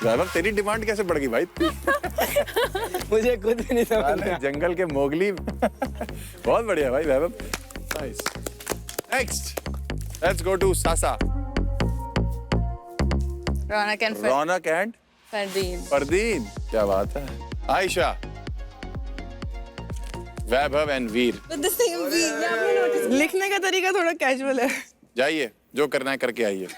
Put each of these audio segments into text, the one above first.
वैभव तेरी डिमांड कैसे बढ़ गई भाई? मुझे खुद भी नहीं समझ। जंगल के मोगली। बहुत बढ़िया भाई Vaibhav. Nice. Next let's go to सासा। Raunak and Raunak and Fardeen. फरदीन, क्या बात है। आयशा, वैभव एंड वीर। लिखने का तरीका थोड़ा कैजुअल है। जाइए, जो करना है करके आइए।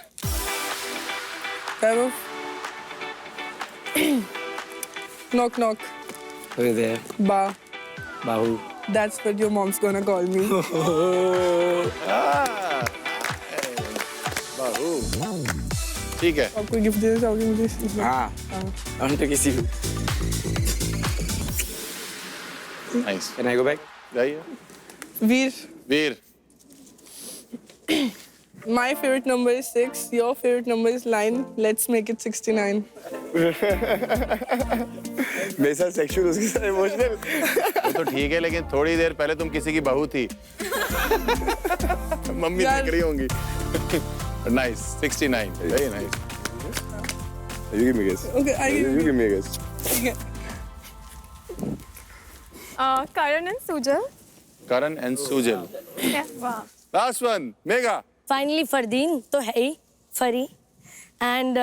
Knock knock. Who is there? Ba. Bahu. That's what your mom's gonna call me. बाहू। ठीक है। आपको गिफ्ट देना चाहोगे मुझे? हाँ। हम तो किसी को। Nice. Can I go back? जाइए। वीर. वीर। My favorite number is 6. Your favorite number is 9. Let's make it 69. मेरे साथ सेक्सुअल उसके साथ इमोशनल। वो तो ठीक है, लेकिन थोड़ी देर पहले तुम किसी की बहू थी। मम्मी देख रही होंगी। Nice, 69, very nice. You give me a guess. Okay, You give me a guess. ठीक है. Karan and Sujal. Karan and Sujal. Wow. Last one, mega. Finally Fardeen तो है ही, फरी। एंड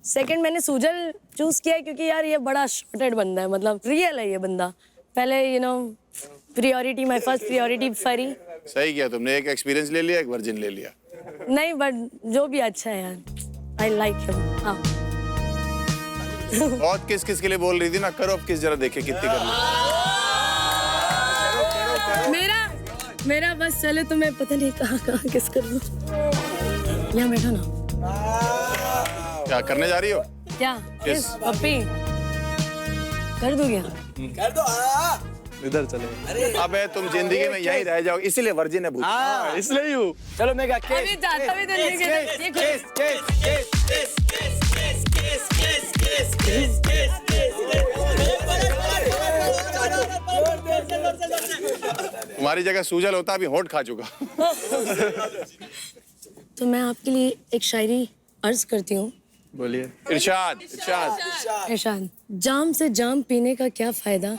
सेकंड मैंने सुजल चूज किया क्योंकि यार ये बड़ा शॉर्टेड बंदा है, मतलब रियल है ये बंदा। पहले you know priority, my first priority फरी। सही किया तुमने, एक एक्सपीरियंस ले लिया, एक वर्जिन ले लिया। नहीं बट जो भी अच्छा है यार, आई लाइक हिम। हाँ बहुत किस किस के लिए बोल रही थी ना, करो अब किस जरा देखे कितनी कर ली। मेरा बस चले तो मैं पता नहीं कहाँ किस कर दूँ। यहाँ बैठो ना। क्या करने जा रही हो? क्या किस? पप्पी कर दूँ क्या? कर दो। इधर चले। अबे तुम जिंदगी में यहीं रह जाओगे, इसीलिए वर्जिन है भूत। इसलिए हूँ। चलो मेगा केस। अभी जाता भी तो नहीं case case case case case case case case case तुम्हारी जगह सूजल होता अभी होंठ खा चुका। तो मैं आपके लिए एक शायरी अर्ज करती हूँ। बोलिए। इरशाद, इरशाद। इरशाद। जाम से जाम पीने का क्या फायदा,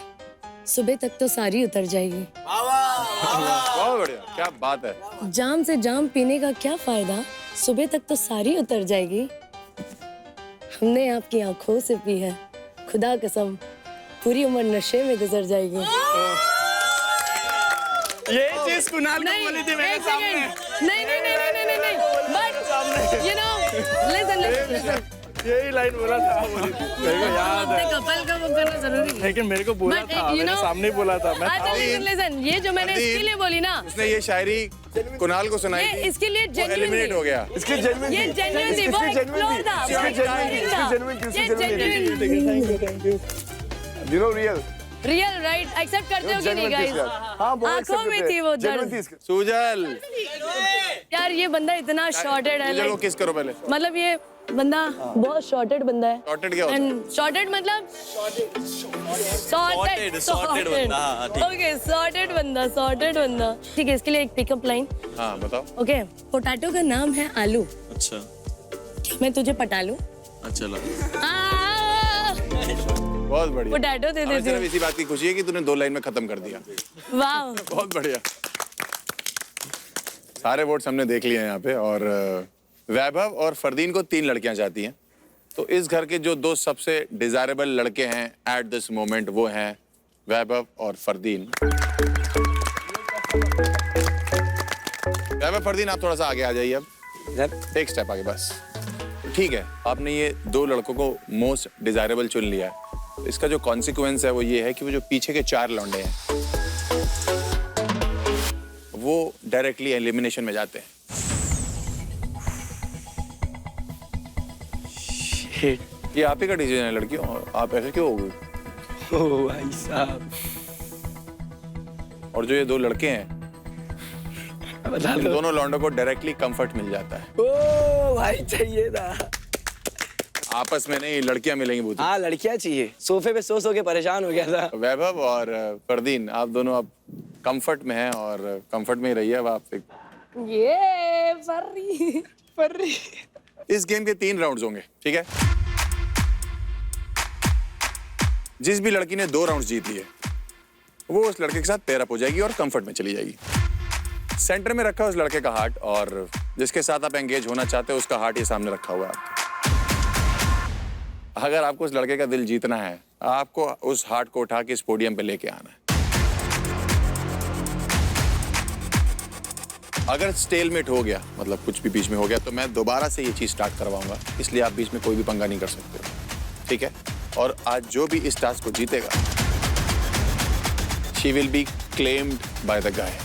सुबह तक तो सारी उतर जाएगी। बहुत बढ़िया, क्या बात है। जाम से जाम पीने का क्या फायदा, सुबह तक तो सारी उतर जाएगी। हमने आपकी आंखों से पी है, खुदा कसम पूरी उम्र नशे में गुजर जाएगी। ये चीज कुणाल को बोली थी मेरे सामने। नहीं बट यू नो लिसन यही लाइन बोला था, बोली थी। मेरे को याद है। कपल का वो करना जरूरी है। लेकिन मेरे को बोला But, था, you मेरे know, सामने ही बोला था। मैं अच्छा लिसन, ये जो मैंने इसके लिए बोली ना, उसने ये शायरी कुणाल को सुनाई ये थी, इसके लिए वो जेन्युइन एलिमिनेट हो गया। इसके जेन्युइन ये जेन्युइन थी, वो एक्सप्लोर था, thank you. You know real real right accept करते हो कि नहीं गाइस? आंखों में थी वो दर्द। सूजल, यार ये बंदा इतना शॉर्टेड है, सूजल को किस करो पहले। मतलब ये बंदा बहुत शॉर्टेड बंदा है। शॉर्टेड क्या होता है? शॉर्टेड मतलब सॉर्टेड बंदा। ओके सॉर्टेड बंदा। ठीक है, इसके लिए एक पिकअप लाइन। हाँ बताओ। ओके, पोटैटो का नाम है आलू। अच्छा। क्या मैं तुझे पटा लूं? अच्छा बहुत बढ़िया। पोटैटो दे हमें देती सिर्फ हूँ। इसी बात की खुशी है कि तूने 2 लाइन में खत्म कर दिया। वाह बहुत बढ़िया। सारे वोट्स हमने देख लिए हैं यहाँ पे, और वैभव और फरदीन को 3 लड़कियां चाहती हैं। तो इस घर के जो 2 सबसे डिजायरेबल लड़के हैं एट दिस मोमेंट, वो हैं वैभव और फरदीन। वैभव, फरदीन आप थोड़ा सा आगे आ जाइए, अब एक स्टेप आगे बस। ठीक है, आपने ये 2 लड़कों को मोस्ट डिजायरेबल चुन लिया है। तो इसका जो कॉन्सिक्वेंस है वो ये है कि वो जो पीछे के 4 लौंडे हैं वो डायरेक्टली एलिमिनेशन में जाते हैं। ये आप ही का डिसीजन है लड़कियों, आप ऐसे क्यों हो गए? ओ भाई साहब। और जो ये 2 लड़के हैं, बता इन दो। दोनों लौंडों को डायरेक्टली कंफर्ट मिल जाता है। ओ भाई चाहिए था। आपस में नहीं, लड़कियां मिलेंगी बहुत। हाँ लड़कियां चाहिए। सोफे पे सो के परेशान हो गया था। वैभव और फरदीन, आप दोनों अब कंफर्ट में हैं और कंफर्ट में ही रहिए। अब आप ये फर्री। इस गेम के 3 राउंड्स होंगे, ठीक है? जिस भी लड़की ने 2 राउंड जीत लिए वो उस लड़के के साथ पेयर अप हो जाएगी और कंफर्ट में चली जाएगी। सेंटर में रखा है उस लड़के का हार्ट और जिसके साथ आप एंगेज होना चाहते हो उसका हार्ट ये सामने रखा हुआ है आपके। अगर आपको उस लड़के का दिल जीतना है आपको उस हार्ट को उठा के इस पोडियम पे लेके आना है। अगर स्टेलमेट हो गया मतलब कुछ भी बीच में हो गया तो मैं दोबारा से ये चीज स्टार्ट करवाऊंगा, इसलिए आप बीच में कोई भी पंगा नहीं कर सकते हो, ठीक है? और आज जो भी इस टास्क को जीतेगा she will be claimed by the guy.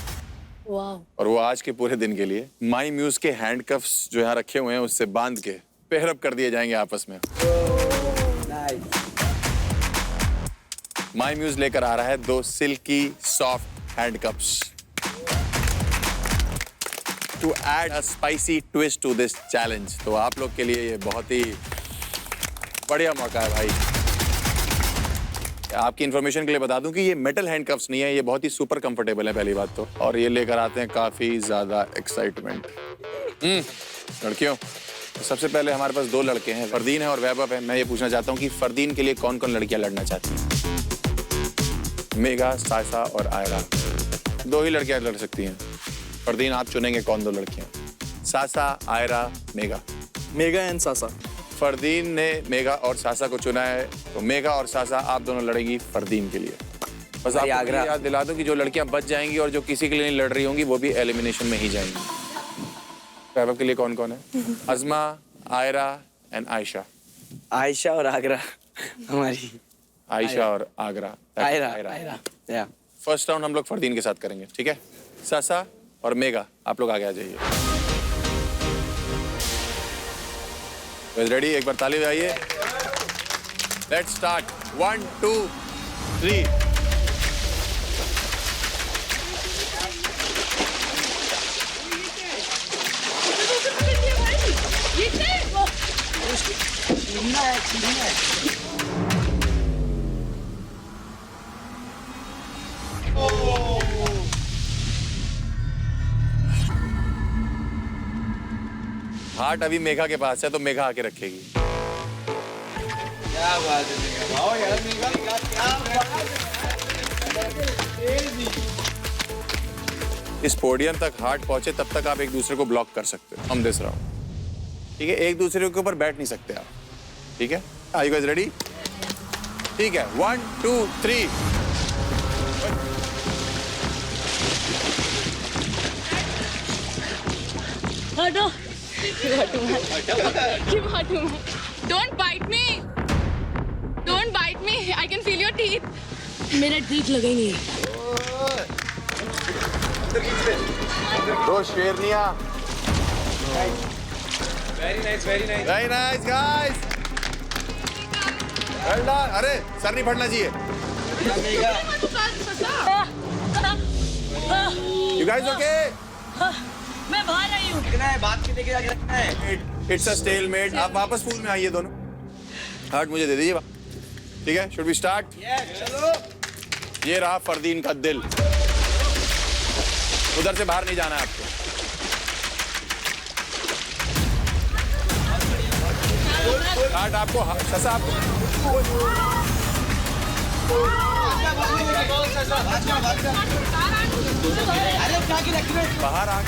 वाह। और वो आज के पूरे दिन के लिए माई म्यूज के हैंडकफ्स जो यहाँ रखे हुए हैं उससे बांध के पेयर अप कर दिए जाएंगे आपस में। माई म्यूज लेकर आ रहा है 2 silky soft handcuffs to add a spicy twist to this challenge. तो आप लोग के लिए ये बहुत ही बढ़िया मौका है भाई। आपकी इन्फॉर्मेशन के लिए बता दूं कि ये मेटल हैंडकफ्स नहीं है, ये बहुत ही सुपर कंफर्टेबल है पहली बात तो, और ये लेकर आते हैं काफी ज्यादा एक्साइटमेंट। लड़कियों सबसे पहले हमारे पास 2 लड़के हैं, फरदीन है और वैभव है। मैं ये पूछना चाहता हूँ कि फरदीन के लिए कौन कौन लड़कियां लड़ना चाहती हैं? मेगा, सासा और आयरा, 2 ही लड़कियां लड़ सकती हैं। फरदीन आप चुनेंगे कौन 2 लड़कियां? सासा, आयरा, मेगा। मेगा एंड सासा। फरदीन ने मेगा और सासा को चुना है, तो मेगा और सासा आप दोनों लड़ेंगी फरदीन के लिए। बस आपको आगरा याद दिला दूं कि जो लड़कियां बच जाएंगी और जो किसी के लिए नहीं लड़ रही होंगी वो भी एलिमिनेशन में ही जाएंगी। वैभव के लिए कौन कौन है? अज़मा, आयरा एंड आयशा। आयशा और आगरा हमारी। आयशा और आगरा। आयरा। या फर्स्ट राउंड हम लोग फरदीन के साथ करेंगे, ठीक है? सासा और मेगा आप लोग आगे आ जाइए। रेडी? एक बार ताली बजाइए। Let's start. 1 2 3। हार्ट अभी मेघा के पास है तो मेघा आके रखेगी। क्या बात है मेगा। वाओ यार मेगा क्या इस पोडियम तक हार्ट पहुंचे तब तक आप एक दूसरे को ब्लॉक कर सकते हो। हम दिस राउंड, ठीक है? एक दूसरे के ऊपर बैठ नहीं सकते आप, ठीक है? Are you guys ready? ठीक है, 1 2 3। हटो। Don't bite me. Don't bite me. I can feel your teeth. मेरे टीथ लगेंगे। 2 शेरनियां। Very nice guys. Well done. अरे सर नहीं फटना चाहिए। You guys okay? मैं बाहर आई हूँ। रखना है, बात करने के आगे रखना है। It's a stalemate. आप वापस पूल में आइए दोनों। हार्ट मुझे दे दीजिए, ठीक है? Should we start? चलो। ये रहा फरदीन का दिल। उधर से बाहर नहीं जाना है आपको। हार्ट आपको, ससा आपको। अरे क्या की रख रहे हो? बाहर आ